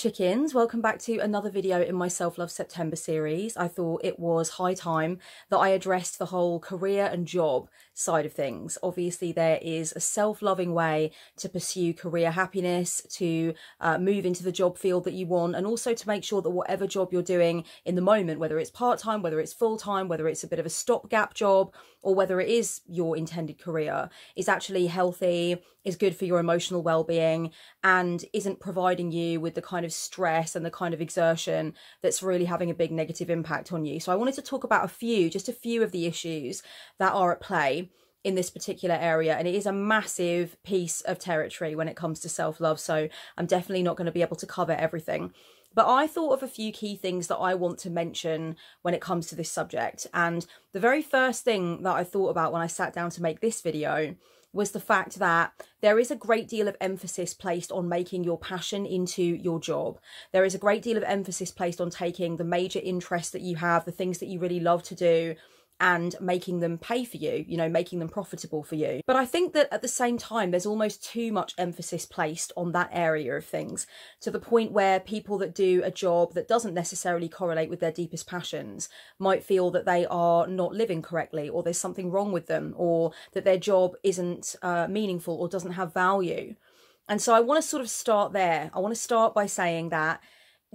chickens, welcome back to another video in my Self-Love September series. I thought it was high time that I addressed the whole career and job side of things. Obviously, there is a self-loving way to pursue career happiness, to move into the job field that you want, and also to make sure that whatever job you're doing in the moment, whether it's part-time, whether it's full-time, whether it's a bit of a stopgap job, or whether it is your intended career, is actually healthy, is good for your emotional well-being, and isn't providing you with the kind of stress and the kind of exertion that's really having a big negative impact on you. So I wanted to talk about just a few of the issues that are at play in this particular area, and it is a massive piece of territory when it comes to self-love, so I'm definitely not going to be able to cover everything. But I thought of a few key things that I want to mention when it comes to this subject, and the very first thing that I thought about when I sat down to make this video was the fact that there is a great deal of emphasis placed on making your passion into your job. There is a great deal of emphasis placed on taking the major interests that you have, the things that you really love to do, and making them pay for you, making them profitable for you. But I think that at the same time, there's almost too much emphasis placed on that area of things, to the point where people that do a job that doesn't necessarily correlate with their deepest passions might feel that they are not living correctly, or there's something wrong with them, or that their job isn't meaningful or doesn't have value. And so I want to sort of start there. I want to start by saying that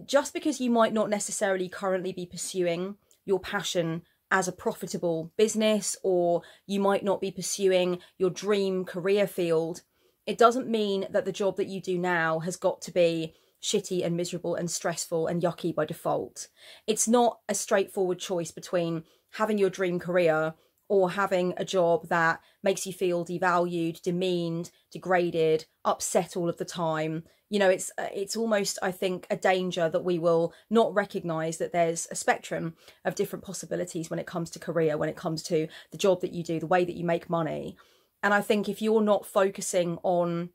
just because you might not necessarily currently be pursuing your passion as a profitable business, or you might not be pursuing your dream career field, it doesn't mean that the job that you do now has got to be shitty and miserable and stressful and yucky by default. It's not a straightforward choice between having your dream career or having a job that makes you feel devalued, demeaned, degraded, upset all of the time. It's almost, I think, a danger that we will not recognise that there's a spectrum of different possibilities when it comes to career, when it comes to the job that you do, the way that you make money. And I think if you're not focusing on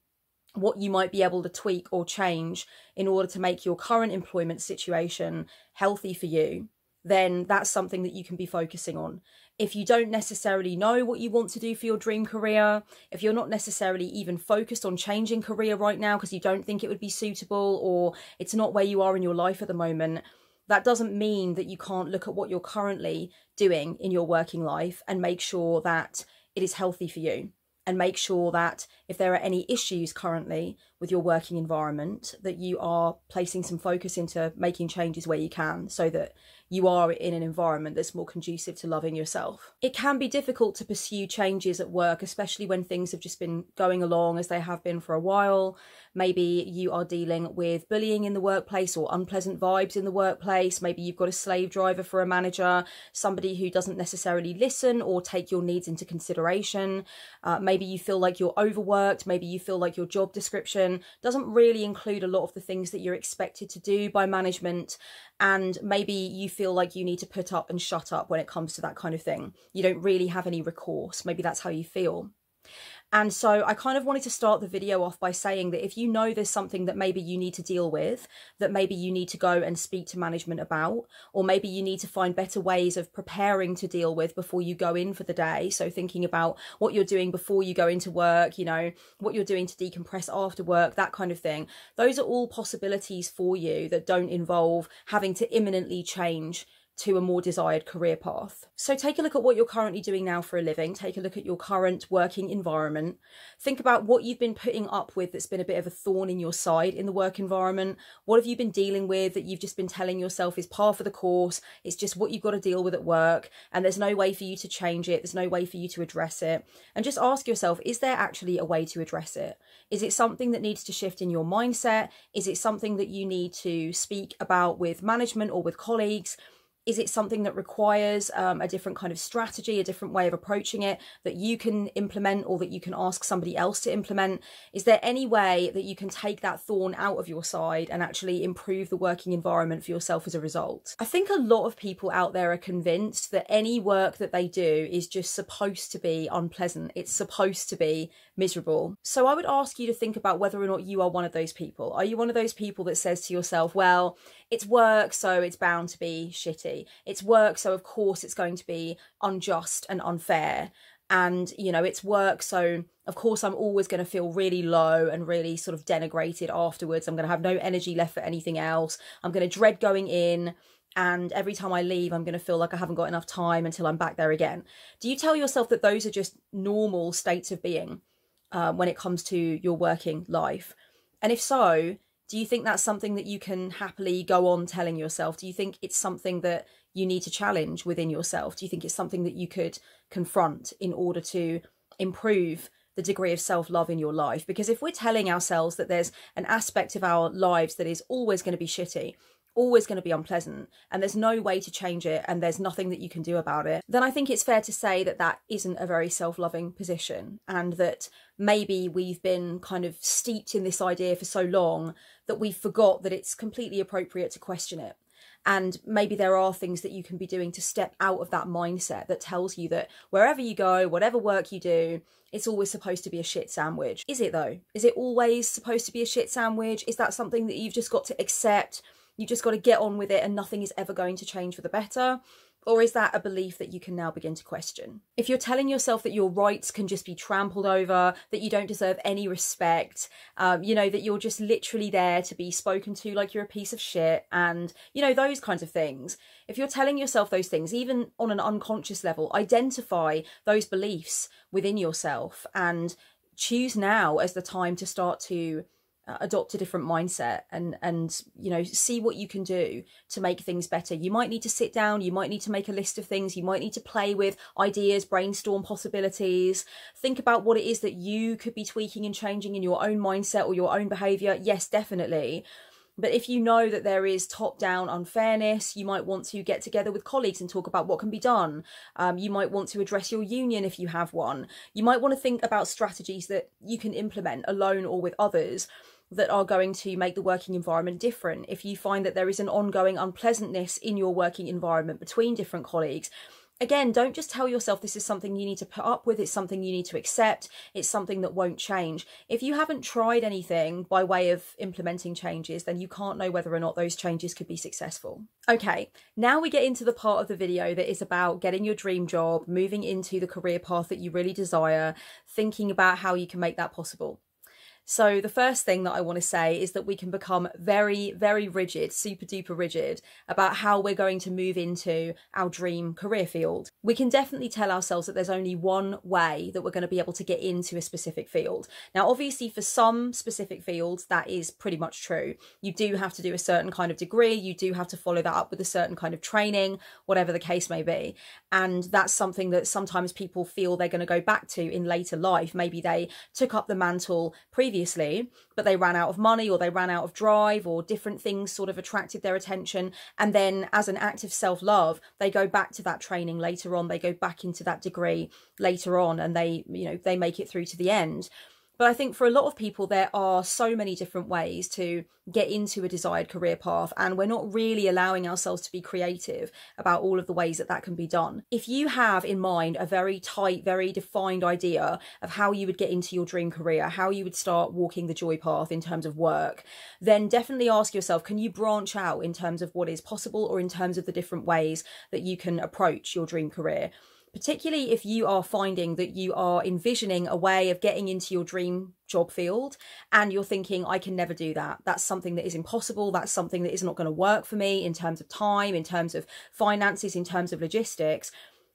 what you might be able to tweak or change in order to make your current employment situation healthy for you, then that's something that you can be focusing on. If you don't necessarily know what you want to do for your dream career, if you're not necessarily even focused on changing career right now because you don't think it would be suitable, or it's not where you are in your life at the moment, that doesn't mean that you can't look at what you're currently doing in your working life and make sure that it is healthy for you. And make sure that if there are any issues currently with your working environment, that you are placing some focus into making changes where you can, so that you are in an environment that's more conducive to loving yourself. It can be difficult to pursue changes at work, especially when things have just been going along as they have been for a while. Maybe you are dealing with bullying in the workplace or unpleasant vibes in the workplace. Maybe you've got a slave driver for a manager, somebody who doesn't necessarily listen or take your needs into consideration. Maybe you feel like you're overworked. Maybe you feel like your job description doesn't really include a lot of the things that you're expected to do by management. And maybe you feel like you need to put up and shut up when it comes to that kind of thing. You don't really have any recourse. Maybe that's how you feel. And so I kind of wanted to start the video off by saying that if you know there's something that maybe you need to deal with, that maybe you need to go and speak to management about, or maybe you need to find better ways of preparing to deal with before you go in for the day. So thinking about what you're doing before you go into work, what you're doing to decompress after work, that kind of thing. Those are all possibilities for you that don't involve having to imminently change to a more desired career path. So take a look at what you're currently doing now for a living. Take a look at your current working environment. Think about what you've been putting up with that's been a bit of a thorn in your side in the work environment. What have you been dealing with that you've just been telling yourself is par for the course? It's just what you've got to deal with at work, and there's no way for you to change it. There's no way for you to address it. And just ask yourself, is there actually a way to address it? Is it something that needs to shift in your mindset? Is it something that you need to speak about with management or with colleagues? Is it something that requires a different kind of strategy, a different way of approaching it that you can implement, or that you can ask somebody else to implement? Is there any way that you can take that thorn out of your side and actually improve the working environment for yourself as a result? I think a lot of people out there are convinced that any work that they do is just supposed to be unpleasant. It's supposed to be miserable. So I would ask you to think about whether or not you are one of those people. Are you one of those people that says to yourself, well, it's work, so it's bound to be shitty. It's work, so of course it's going to be unjust and unfair. and, you know, it's work. So of course I'm always going to feel really low and really sort of denigrated afterwards. I'm going to have no energy left for anything else. I'm going to dread going in. And every time I leave, I'm going to feel like I haven't got enough time until I'm back there again. Do you tell yourself that those are just normal states of being when it comes to your working life? And if so, do you think that's something that you can happily go on telling yourself? Do you think it's something that you need to challenge within yourself? Do you think it's something that you could confront in order to improve the degree of self-love in your life? Because if we're telling ourselves that there's an aspect of our lives that is always going to be shitty, always going to be unpleasant, and there's no way to change it, and there's nothing that you can do about it, then I think it's fair to say that that isn't a very self-loving position, and that maybe we've been kind of steeped in this idea for so long that we forgot that it's completely appropriate to question it. And maybe there are things that you can be doing to step out of that mindset that tells you that wherever you go, whatever work you do, it's always supposed to be a shit sandwich. Is it though? Is it always supposed to be a shit sandwich? Is that something that you've just got to accept? You just got to get on with it and nothing is ever going to change for the better? Or is that a belief that you can now begin to question? If you're telling yourself that your rights can just be trampled over, that you don't deserve any respect, you know, that you're just literally there to be spoken to like you're a piece of shit, and, you know, those kinds of things. If you're telling yourself those things, even on an unconscious level, identify those beliefs within yourself and choose now as the time to start to adopt a different mindset and you know, see what you can do to make things better. You might need to sit down, you might need to make a list of things, you might need to play with ideas, brainstorm possibilities, think about what it is that you could be tweaking and changing in your own mindset or your own behavior. Yes, definitely. But if you know that there is top-down unfairness, you might want to get together with colleagues and talk about what can be done. You might want to address your union if you have one. You might want to think about strategies that you can implement alone or with others that are going to make the working environment different. If you find that there is an ongoing unpleasantness in your working environment between different colleagues, again, don't just tell yourself this is something you need to put up with, it's something you need to accept, it's something that won't change. If you haven't tried anything by way of implementing changes, then you can't know whether or not those changes could be successful. Okay, now we get into the part of the video that is about getting your dream job, moving into the career path that you really desire, thinking about how you can make that possible. So the first thing that I want to say is that we can become very, very rigid, super duper rigid about how we're going to move into our dream career field. We can definitely tell ourselves that there's only one way that we're going to be able to get into a specific field. Now, obviously for some specific fields, that is pretty much true. You do have to do a certain kind of degree. You do have to follow that up with a certain kind of training, whatever the case may be. And that's something that sometimes people feel they're going to go back to in later life. Maybe they took up the mantle previously, but they ran out of money or they ran out of drive or different things sort of attracted their attention. And then as an act of self-love, they go back to that training later on. They go back into that degree later on and they, you know, they make it through to the end. But I think for a lot of people, there are so many different ways to get into a desired career path, and we're not really allowing ourselves to be creative about all of the ways that that can be done. If you have in mind a very tight, very defined idea of how you would get into your dream career, how you would start walking the joy path in terms of work, then definitely ask yourself, can you branch out in terms of what is possible or in terms of the different ways that you can approach your dream career? Particularly if you are finding that you are envisioning a way of getting into your dream job field and you're thinking, I can never do that. That's something that is impossible. That's something that is not going to work for me in terms of time, in terms of finances, in terms of logistics.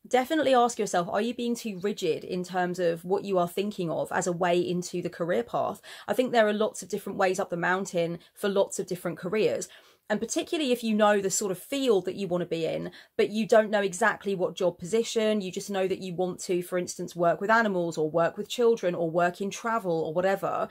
Definitely ask yourself, are you being too rigid in terms of what you are thinking of as a way into the career path? I think there are lots of different ways up the mountain for lots of different careers. And particularly if you know the sort of field that you want to be in, but you don't know exactly what job position, you just know that you want to, for instance, work with animals or work with children or work in travel or whatever,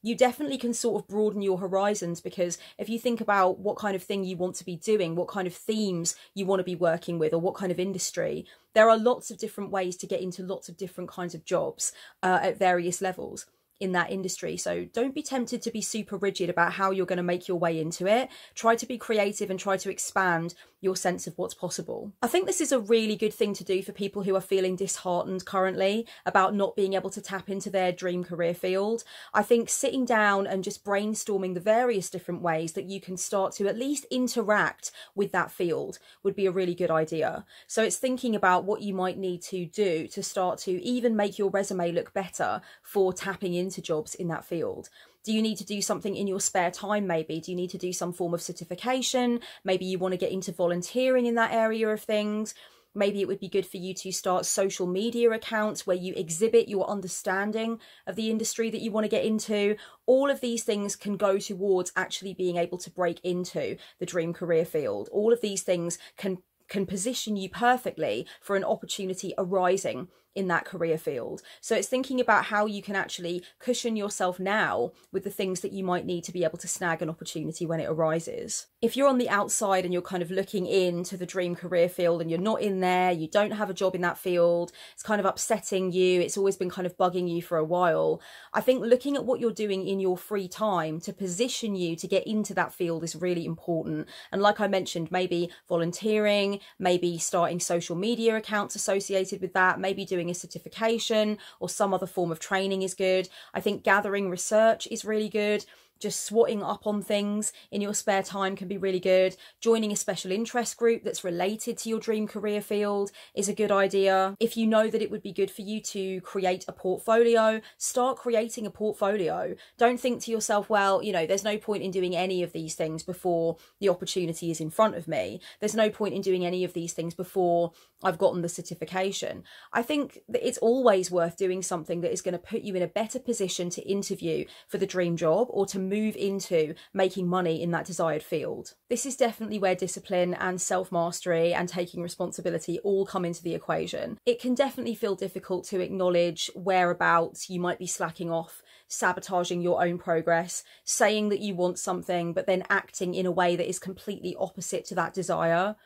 you definitely can sort of broaden your horizons, because if you think about what kind of thing you want to be doing, what kind of themes you want to be working with, or what kind of industry, there are lots of different ways to get into lots of different kinds of jobs at various levels. in that industry. So don't be tempted to be super rigid about how you're going to make your way into it. Try to be creative and try to expand your sense of what's possible. I think this is a really good thing to do for people who are feeling disheartened currently about not being able to tap into their dream career field. I think sitting down and just brainstorming the various different ways that you can start to at least interact with that field would be a really good idea. So it's thinking about what you might need to do to start to even make your resume look better for tapping into jobs in that field. Do you need to do something in your spare time maybe? Do you need to do some form of certification? Maybe you want to get into volunteering in that area of things. Maybe it would be good for you to start social media accounts where you exhibit your understanding of the industry that you want to get into. All of these things can go towards actually being able to break into the dream career field. All of these things can position you perfectly for an opportunity arising in that career field. So it's thinking about how you can actually cushion yourself now with the things that you might need to be able to snag an opportunity when it arises. If you're on the outside and you're kind of looking into the dream career field and you're not in there, you don't have a job in that field, it's kind of upsetting you, it's always been kind of bugging you for a while, I think looking at what you're doing in your free time to position you to get into that field is really important. And like I mentioned, maybe volunteering, maybe starting social media accounts associated with that, maybe doing a certification or some other form of training is good. I think gathering research is really good. Just swatting up on things in your spare time can be really good. Joining a special interest group that's related to your dream career field is a good idea. If you know that it would be good for you to create a portfolio, start creating a portfolio. Don't think to yourself, well, you know, there's no point in doing any of these things before the opportunity is in front of me. There's no point in doing any of these things before I've gotten the certification. I think that it's always worth doing something that is going to put you in a better position to interview for the dream job or to move into making money in that desired field. This is definitely where discipline and self-mastery and taking responsibility all come into the equation. It can definitely feel difficult to acknowledge whereabouts you might be slacking off, sabotaging your own progress, saying that you want something, but then acting in a way that is completely opposite to that desire.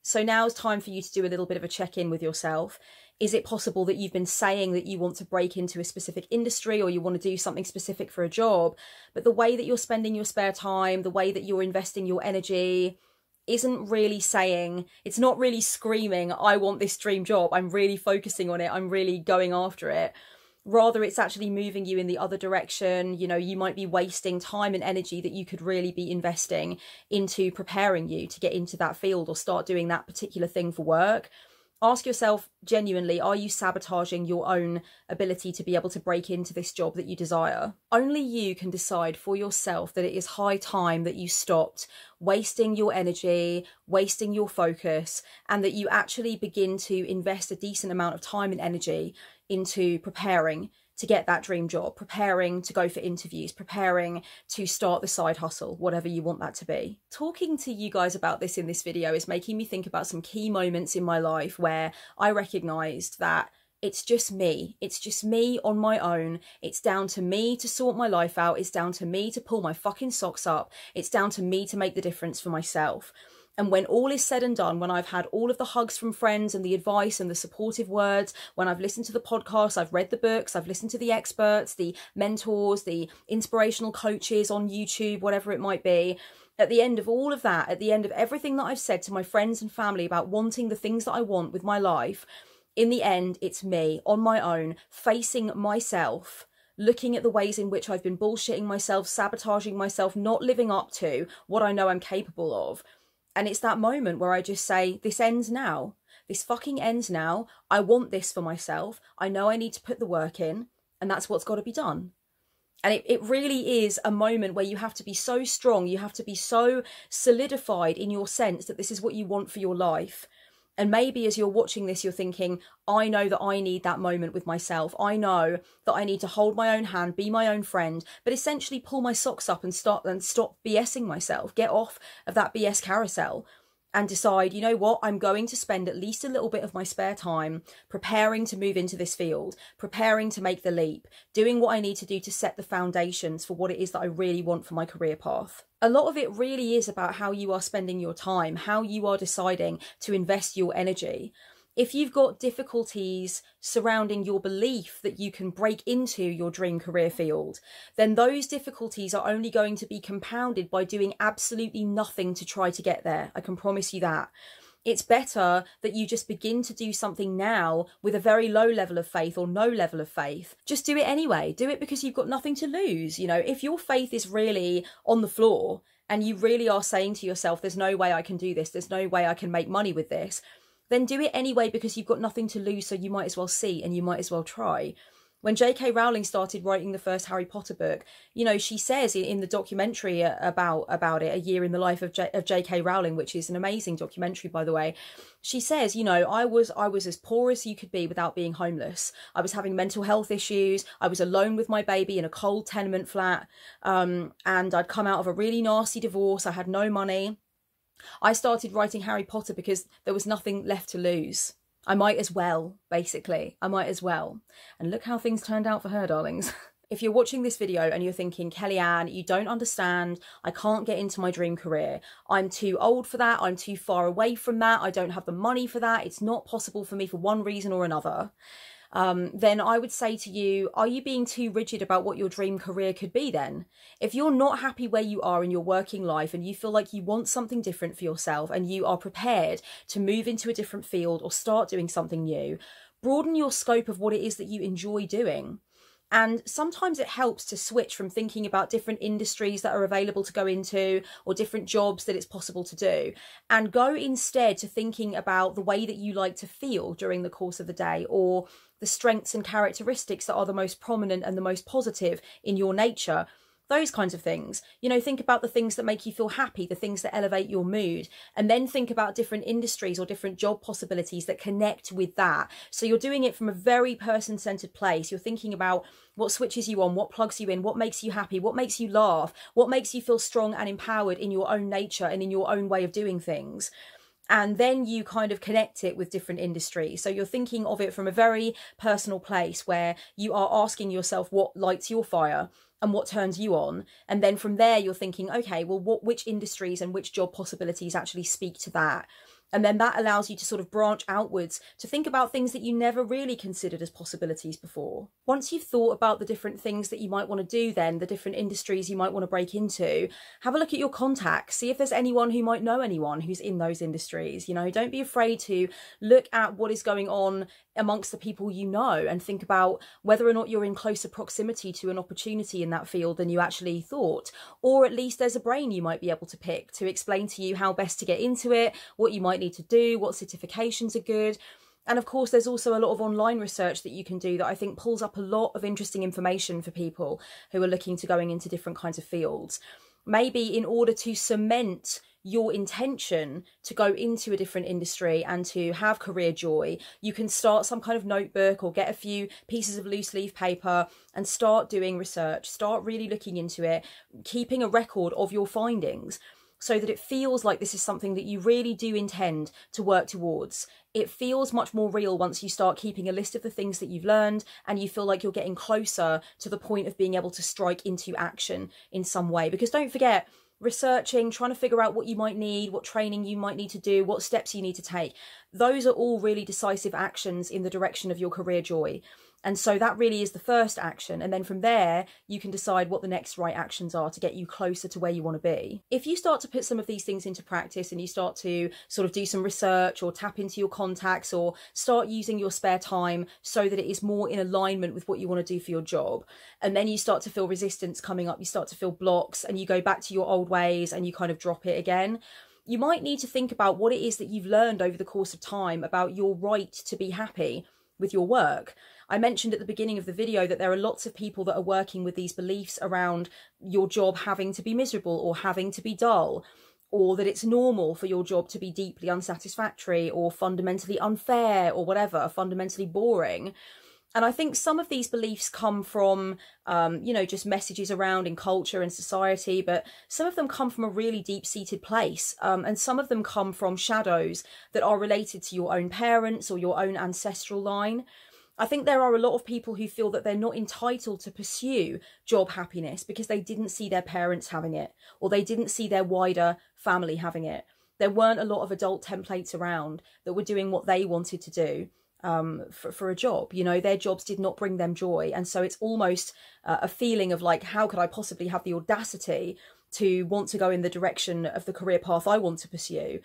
So now's time for you to do a little bit of a check-in with yourself. Is it possible that you've been saying that you want to break into a specific industry or you want to do something specific for a job, but the way that you're spending your spare time, the way that you're investing your energy isn't really saying, it's not really screaming, I want this dream job, I'm really focusing on it, I'm really going after it. Rather, it's actually moving you in the other direction. You know, you might be wasting time and energy that you could really be investing into preparing you to get into that field or start doing that particular thing for work. Ask yourself genuinely, are you sabotaging your own ability to be able to break into this job that you desire? Only you can decide for yourself that it is high time that you stopped wasting your energy, wasting your focus, and that you actually begin to invest a decent amount of time and energy into preparing to get that dream job, preparing to go for interviews, preparing to start the side hustle, whatever you want that to be. Talking to you guys about this in this video is making me think about some key moments in my life where I recognised that it's just me. It's just me on my own. It's down to me to sort my life out. It's down to me to pull my fucking socks up. It's down to me to make the difference for myself. And when all is said and done, when I've had all of the hugs from friends and the advice and the supportive words, when I've listened to the podcasts, I've read the books, I've listened to the experts, the mentors, the inspirational coaches on YouTube, whatever it might be, at the end of all of that, at the end of everything that I've said to my friends and family about wanting the things that I want with my life, in the end, it's me on my own, facing myself, looking at the ways in which I've been bullshitting myself, sabotaging myself, not living up to what I know I'm capable of. And it's that moment where I just say, this ends now. This fucking ends now. I want this for myself. I know I need to put the work in, and that's what's got to be done. And it really is a moment where you have to be so strong. You have to be so solidified in your sense that this is what you want for your life. And maybe as you're watching this, you're thinking, I know that I need that moment with myself. I know that I need to hold my own hand, be my own friend, but essentially pull my socks up and stop BSing myself, get off of that BS carousel and decide, you know what, I'm going to spend at least a little bit of my spare time preparing to move into this field, preparing to make the leap, doing what I need to do to set the foundations for what it is that I really want for my career path. A lot of it really is about how you are spending your time, how you are deciding to invest your energy. If you've got difficulties surrounding your belief that you can break into your dream career field, then those difficulties are only going to be compounded by doing absolutely nothing to try to get there. I can promise you that. It's better that you just begin to do something now with a very low level of faith or no level of faith. Just do it anyway. Do it because you've got nothing to lose. You know, if your faith is really on the floor and you really are saying to yourself, there's no way I can do this, there's no way I can make money with this, then do it anyway because you've got nothing to lose, so you might as well see and you might as well try. When J.K. Rowling started writing the first Harry Potter book, you know, she says in the documentary about it, A Year in the Life of J.K. Rowling, which is an amazing documentary, by the way, she says, you know, I was as poor as you could be without being homeless. I was having mental health issues. I was alone with my baby in a cold tenement flat. And I'd come out of a really nasty divorce. I had no money. I started writing Harry Potter because there was nothing left to lose. I might as well, basically. I might as well. And look how things turned out for her, darlings. If you're watching this video and you're thinking, Kellyanne, you don't understand, I can't get into my dream career. I'm too old for that. I'm too far away from that. I don't have the money for that. It's not possible for me for one reason or another. Then I would say to you, are you being too rigid about what your dream career could be then? If you're not happy where you are in your working life and you feel like you want something different for yourself and you are prepared to move into a different field or start doing something new, broaden your scope of what it is that you enjoy doing. And sometimes it helps to switch from thinking about different industries that are available to go into or different jobs that it's possible to do, and go instead to thinking about the way that you like to feel during the course of the day, or the strengths and characteristics that are the most prominent and the most positive in your nature. Those kinds of things. You know, think about the things that make you feel happy, the things that elevate your mood, and then think about different industries or different job possibilities that connect with that. So you're doing it from a very person-centered place. You're thinking about what switches you on, what plugs you in, what makes you happy, what makes you laugh, what makes you feel strong and empowered in your own nature and in your own way of doing things. And then you kind of connect it with different industries. So you're thinking of it from a very personal place where you are asking yourself what lights your fire and what turns you on. And then from there, you're thinking, okay, well, which industries and which job possibilities actually speak to that? And then that allows you to sort of branch outwards to think about things that you never really considered as possibilities before. Once you've thought about the different things that you might want to do then, the different industries you might want to break into, have a look at your contacts. See if there's anyone who might know anyone who's in those industries. You know, don't be afraid to look at what is going on amongst the people you know and think about whether or not you're in closer proximity to an opportunity in that field than you actually thought. Or at least there's a brain you might be able to pick to explain to you how best to get into it, what you might need to do, what certifications are good. And of course, there's also a lot of online research that you can do that I think pulls up a lot of interesting information for people who are looking to going into different kinds of fields. Maybe in order to cement your intention to go into a different industry and to have career joy, you can start some kind of notebook or get a few pieces of loose leaf paper and start doing research, start really looking into it, keeping a record of your findings, so that it feels like this is something that you really do intend to work towards. It feels much more real once you start keeping a list of the things that you've learned and you feel like you're getting closer to the point of being able to strike into action in some way. Because don't forget, researching, trying to figure out what you might need, what training you might need to do, what steps you need to take, those are all really decisive actions in the direction of your career joy. And so that really is the first action. And then from there, you can decide what the next right actions are to get you closer to where you want to be. If you start to put some of these things into practice and you start to sort of do some research or tap into your contacts or start using your spare time so that it is more in alignment with what you want to do for your job, and then you start to feel resistance coming up, you start to feel blocks and you go back to your old ways and you kind of drop it again, you might need to think about what it is that you've learned over the course of time about your right to be happy with your work. I mentioned at the beginning of the video that there are lots of people that are working with these beliefs around your job having to be miserable or having to be dull, or that it's normal for your job to be deeply unsatisfactory or fundamentally unfair or whatever, fundamentally boring. And I think some of these beliefs come from, you know, just messages around in culture and society, but some of them come from a really deep-seated place. And some of them come from shadows that are related to your own parents or your own ancestral line. I think there are a lot of people who feel that they're not entitled to pursue job happiness because they didn't see their parents having it, or they didn't see their wider family having it. There weren't a lot of adult templates around that were doing what they wanted to do for a job. You know, their jobs did not bring them joy. And so it's almost a feeling of like, how could I possibly have the audacity to want to go in the direction of the career path I want to pursue?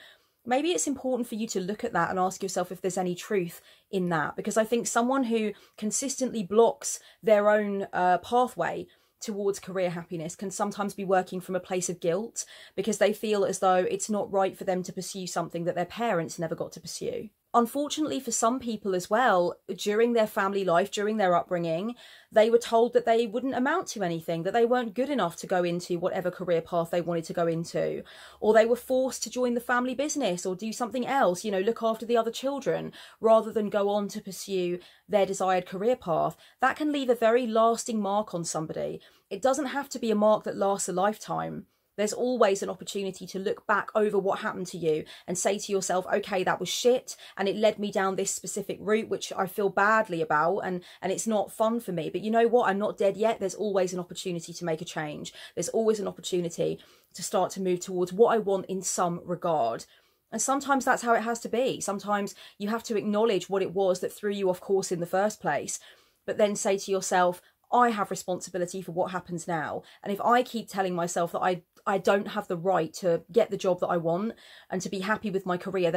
Maybe it's important for you to look at that and ask yourself if there's any truth in that, because I think someone who consistently blocks their own pathway towards career happiness can sometimes be working from a place of guilt, because they feel as though it's not right for them to pursue something that their parents never got to pursue. Unfortunately for some people as well, during their family life, during their upbringing, they were told that they wouldn't amount to anything, that they weren't good enough to go into whatever career path they wanted to go into, or they were forced to join the family business or do something else, you know, look after the other children, rather than go on to pursue their desired career path. That can leave a very lasting mark on somebody. It doesn't have to be a mark that lasts a lifetime. There's always an opportunity to look back over what happened to you and say to yourself, okay, that was shit, and it led me down this specific route, which I feel badly about, and it's not fun for me. But you know what? I'm not dead yet. There's always an opportunity to make a change. There's always an opportunity to start to move towards what I want in some regard. And sometimes that's how it has to be. Sometimes you have to acknowledge what it was that threw you off course in the first place, but then say to yourself, I have responsibility for what happens now. And if I keep telling myself that I don't have the right to get the job that I want and to be happy with my career,